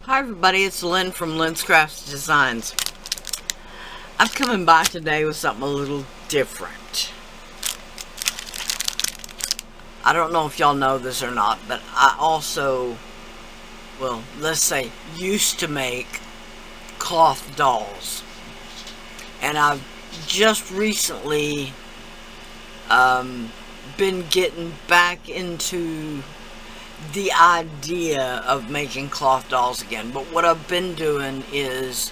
Hi everybody, it's Lynn from LynzCraftzDesignz. I'm coming by today with something a little different. I don't know if y'all know this or not, but I also, well, let's say, used to make cloth dolls. And I've just recently been getting back into the idea of making cloth dolls again. But what I've been doing is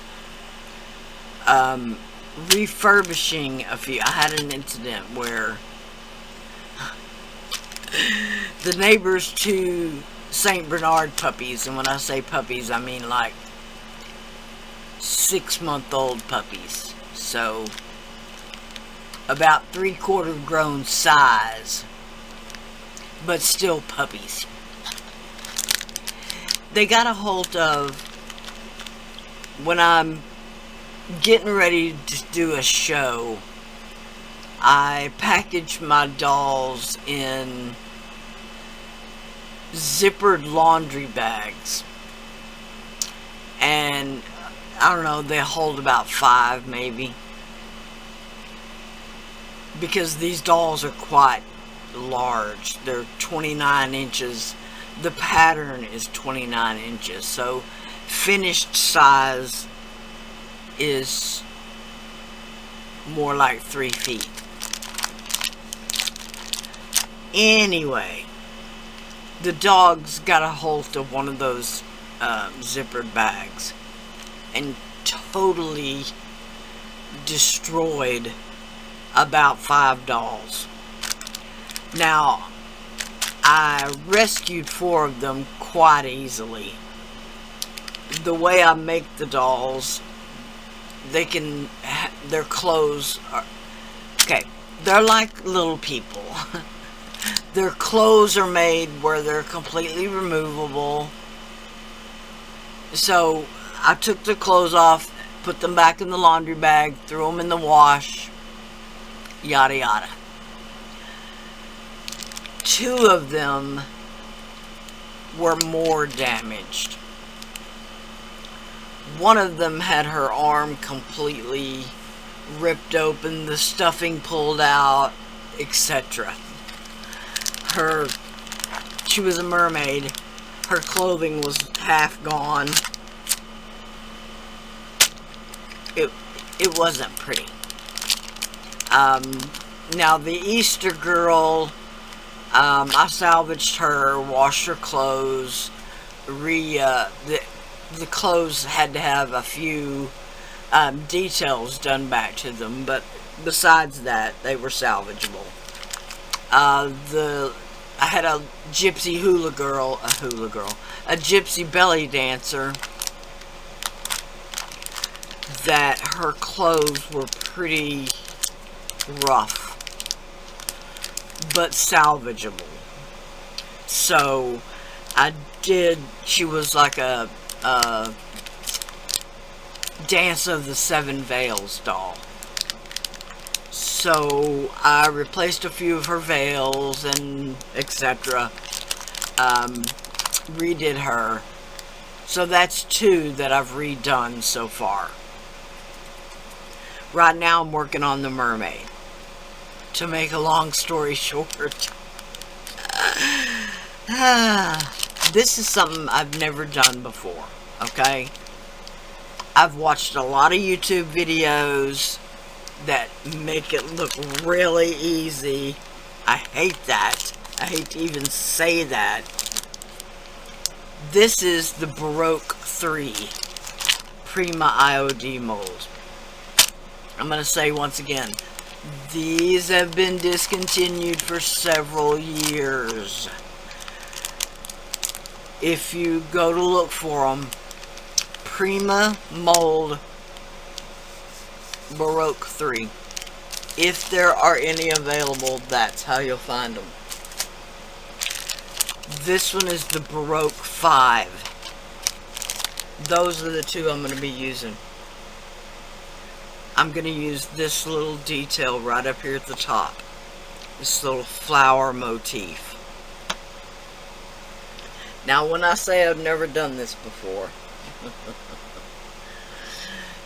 refurbishing a few. I had an incident where the neighbor's two St. Bernard puppies, and when I say puppies I mean like 6-month-old puppies, so about 3/4 grown size, but still puppies. They got a hold of, when I'm getting ready to do a show, I package my dolls in zippered laundry bags, and I don't know, they hold about 5 maybe, because these dolls are quite large. They're 29 inches. The pattern is 29 inches, so finished size is more like 3 feet. Anyway, the dogs got a hold of one of those zippered bags and totally destroyed about 5 dolls. Now, I rescued 4 of them quite easily. The way I make the dolls, their clothes are, okay, they're like little people. Their clothes are made where they're completely removable. So I took the clothes off, put them back in the laundry bag, threw them in the wash, yada yada. 2 of them were more damaged. One of them had her arm completely ripped open, the stuffing pulled out, etc. She was a mermaid. Her clothing was half gone. It wasn't pretty. Now the Easter girl, I salvaged her, washed her clothes, the clothes had to have a few details done back to them, but besides that, they were salvageable. I had a gypsy a gypsy belly dancer that her clothes were pretty rough, but salvageable. So she was like a Dance of the Seven Veils doll. So I replaced a few of her veils and etc. Redid her. So that's 2 that I've redone so far. Right now I'm working on the mermaid. To make a long story short, this is something I've never done before, okay? I've watched a lot of YouTube videos that make it look really easy. I hate that. I hate to even say that. This is the Baroque 3 Prima IOD mold. I'm going to say once again, these have been discontinued for several years. If you go to look for them, Prima Mold Baroque 3. If there are any available, that's how you'll find them. This one is the Baroque 5. Those are the 2 I'm going to be using. I'm going to use this little detail right up here at the top. This little flower motif. Now, when I say I've never done this before,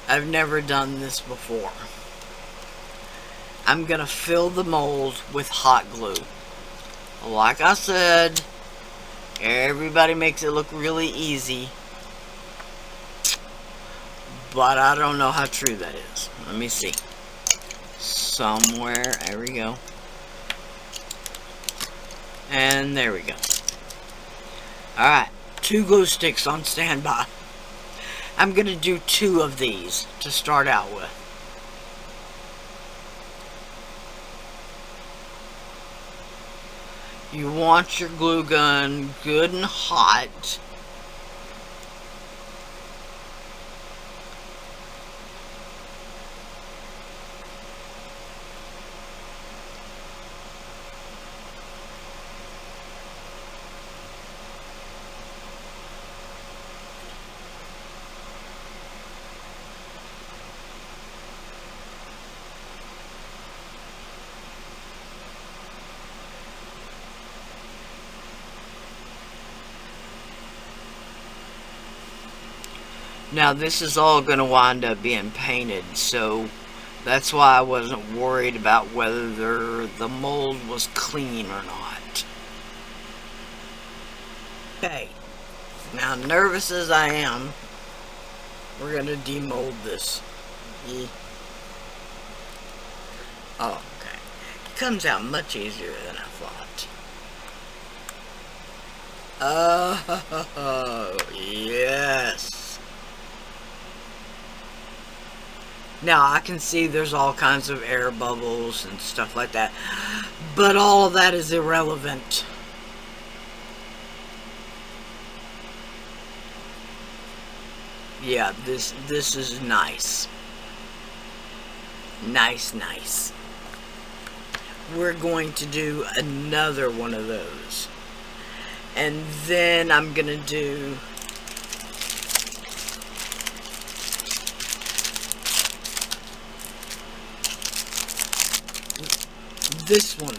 I've never done this before. I'm going to fill the mold with hot glue. Like I said, everybody makes it look really easy. But I don't know how true that is. Let me see. Somewhere, there we go. And there we go. Alright, 2 glue sticks on standby. I'm going to do 2 of these to start out with. You want your glue gun good and hot. Now this is all going to wind up being painted, so that's why I wasn't worried about whether the mold was clean or not. Okay, now nervous as I am, we're going to demold this. Oh, okay. It comes out much easier than I thought. Oh, yes. Now, I can see there's all kinds of air bubbles and stuff like that, but all of that is irrelevant. Yeah, this is nice. Nice. We're going to do another one of those. And then I'm going to do this one.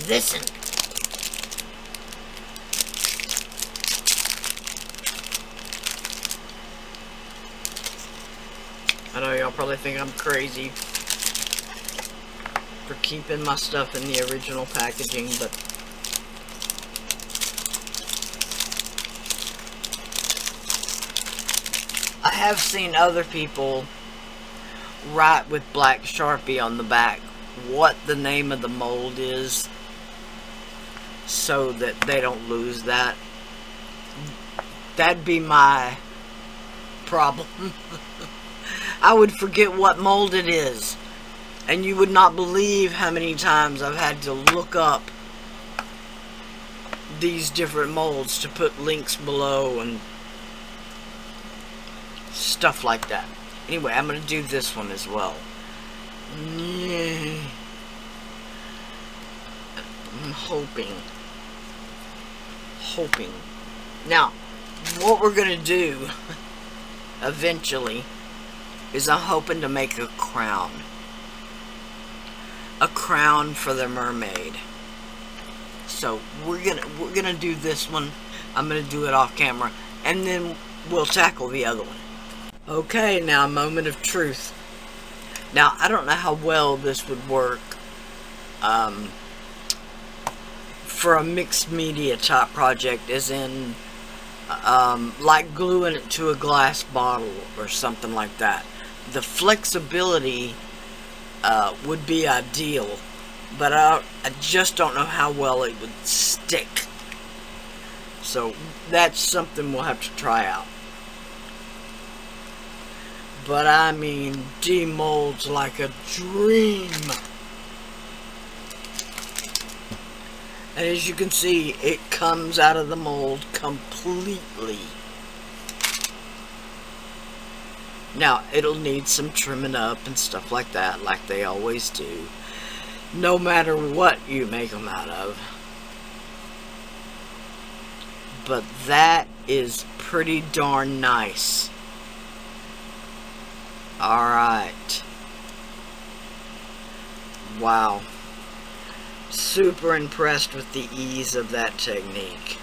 This one. I know y'all probably think I'm crazy for keeping my stuff in the original packaging, but I have seen other people write with black Sharpie on the back what the name of the mold is so that they don't lose that. That'd be my problem. I would forget what mold it is, and you would not believe how many times I've had to look up these different molds to put links below and stuff like that. Anyway, I'm going to do this one as well. I'm hoping. Now, what we're going to do eventually is I'm hoping to make a crown. A crown for the mermaid. So we're gonna do this one. I'm gonna do it off camera, and then we'll tackle the other one. Okay, now a moment of truth. Now I don't know how well this would work for a mixed media type project, as in like gluing it to a glass bottle or something like that. The flexibility would be ideal, but I just don't know how well it would stick. So that's something we'll have to try out. But I mean, demolds like a dream. And as you can see, it comes out of the mold completely. Now, it'll need some trimming up and stuff like that, like they always do, no matter what you make them out of. But that is pretty darn nice. Alright. Wow. Super impressed with the ease of that technique.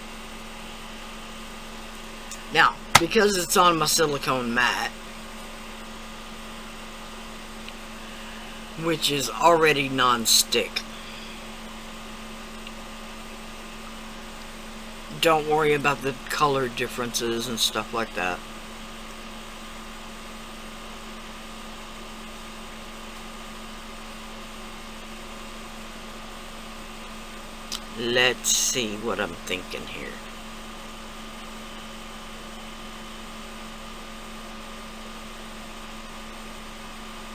Now, because it's on my silicone mat, which is already non-stick. Don't worry about the color differences and stuff like that. Let's see what I'm thinking here.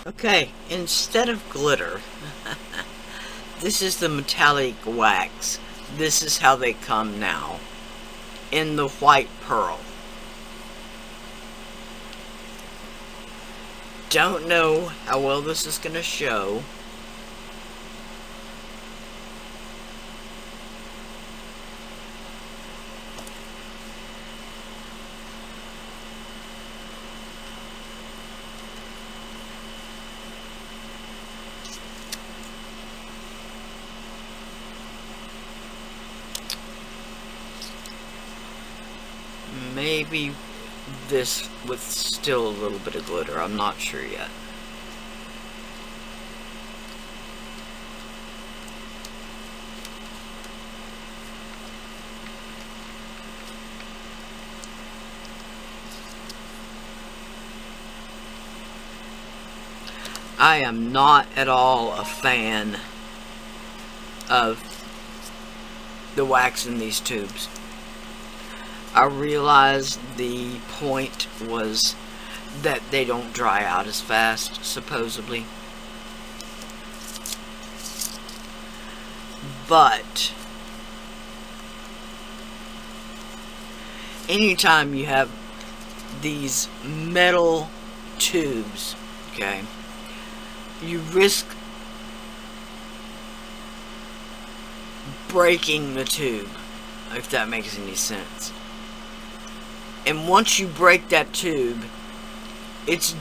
Okay, instead of glitter, this is the metallic wax. This is how they come now, in the white pearl. Don't know how well this is going to show. Maybe this with still a little bit of glitter. I'm not sure yet. I am not at all a fan of the wax in these tubes. I realized the point was that they don't dry out as fast, supposedly. But anytime you have these metal tubes, okay, you risk breaking the tube, if that makes any sense. And once you break that tube, it's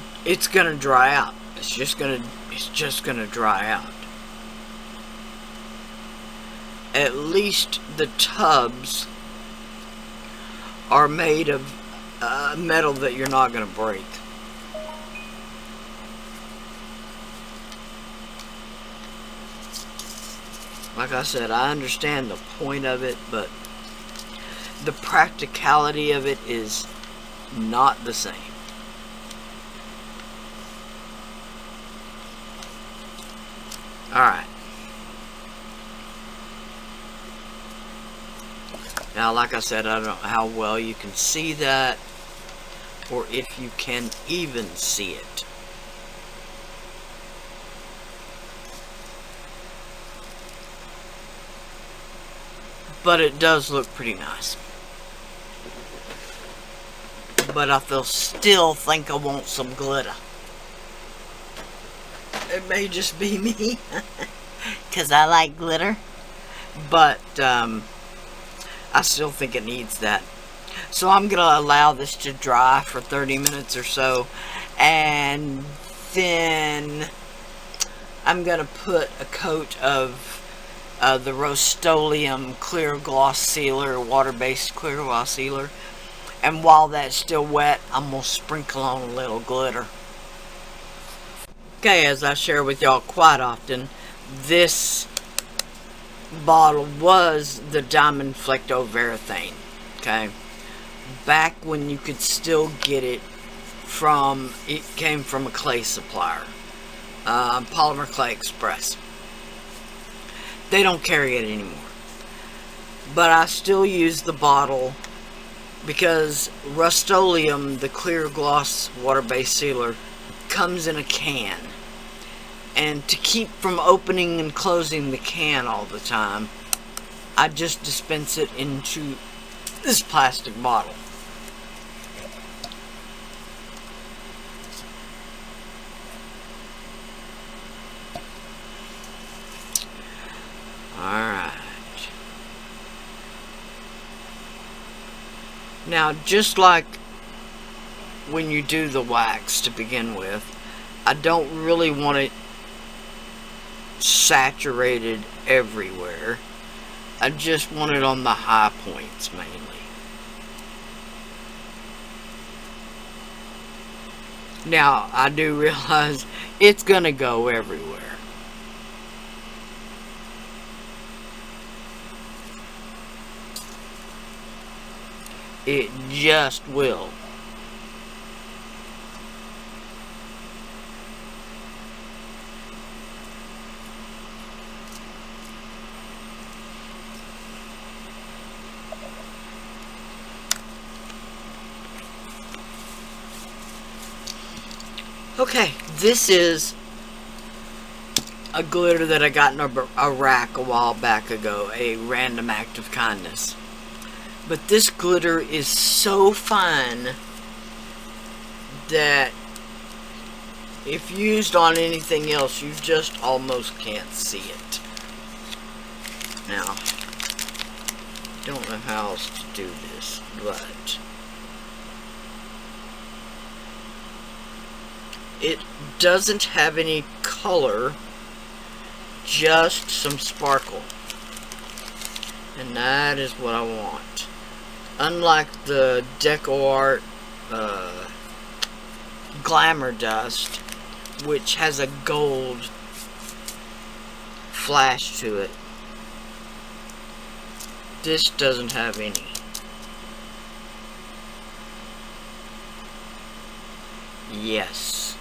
gonna dry out. It's just gonna dry out. At least the tubs are made of metal that you're not gonna break. Like I said, I understand the point of it, but the practicality of it is not the same. Alright. Now, like I said, I don't know how well you can see that, or if you can even see it. But it does look pretty nice. But I still think I want some glitter. It may just be me, because I like glitter. But I still think it needs that. So I'm going to allow this to dry for 30 minutes or so. And then I'm going to put a coat of the Rust-Oleum clear gloss sealer, water-based clear gloss sealer. And while that's still wet, I'm going to sprinkle on a little glitter. Okay, as I share with y'all quite often, this bottle was the Diamond Flecto Varathane. Okay, back when you could still get it came from a clay supplier, Polymer Clay Express. They don't carry it anymore. But I still use the bottle because Rust-Oleum, the clear gloss water-based sealer, comes in a can. And to keep from opening and closing the can all the time, I just dispense it into this plastic bottle. Alright. Now, just like when you do the wax to begin with, I don't really want it saturated everywhere. I just want it on the high points mainly. Now, I do realize it's going to go everywhere. It just will. Okay, this is a glitter that I got in a rack a while back ago, a random act of kindness. But this glitter is so fine that if used on anything else, you just almost can't see it. Now, don't know how else to do this, but it doesn't have any color, just some sparkle. And that is what I want. Unlike the Deco Art Glamour Dust, which has a gold flash to it, this doesn't have any. Yes.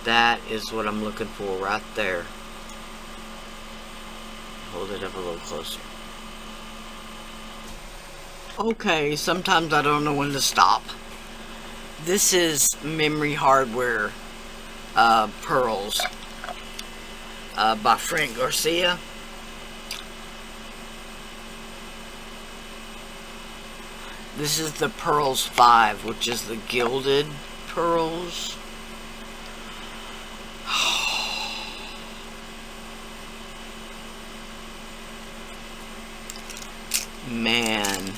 That is what I'm looking for right there. Hold it up a little closer. Okay, sometimes I don't know when to stop. This is Memory Hardware Pearls by Frank Garcia. This is the Pearls 5, which is the gilded pearls. Man,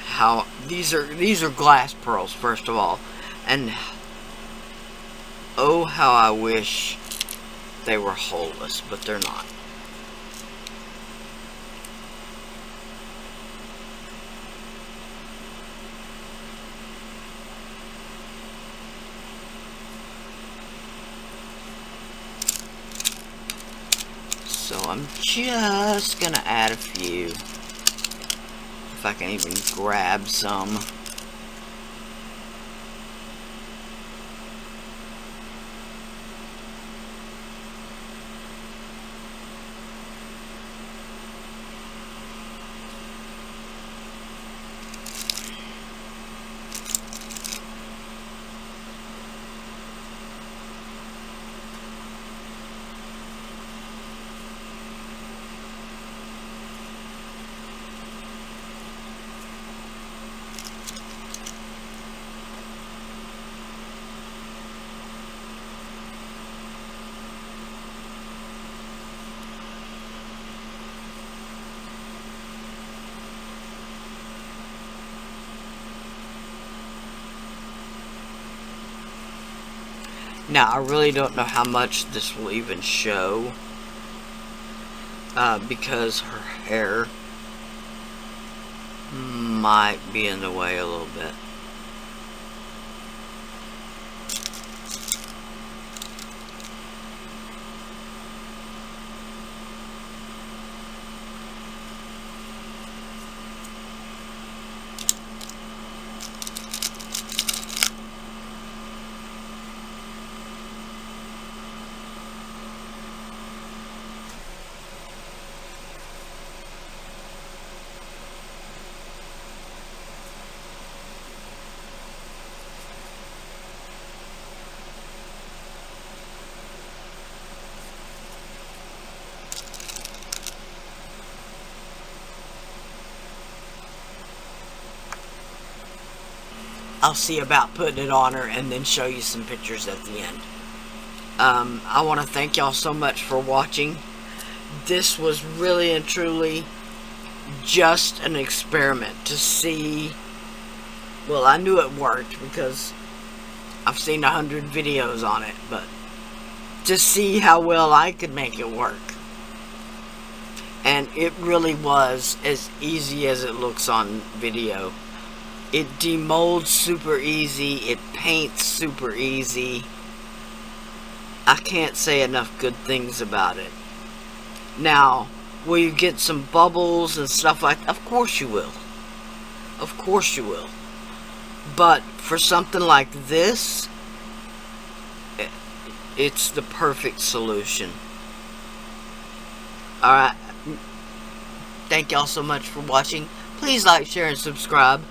how these are glass pearls, first of all, and oh how I wish they were holeless, but they're not. So I'm just gonna add a few, if I can even grab some. Now, I really don't know how much this will even show, because her hair might be in the way a little bit. I'll see about putting it on her and then show you some pictures at the end. I want to thank y'all so much for watching. This was really and truly just an experiment to see. Well, I knew it worked because I've seen 100 videos on it, but to see how well I could make it work. And it really was as easy as it looks on video. It demolds super easy. It paints super easy. I can't say enough good things about it. Now, will you get some bubbles and stuff like that? Of course you will. Of course you will. But for something like this, it's the perfect solution. Alright. Thank y'all so much for watching. Please like, share, and subscribe.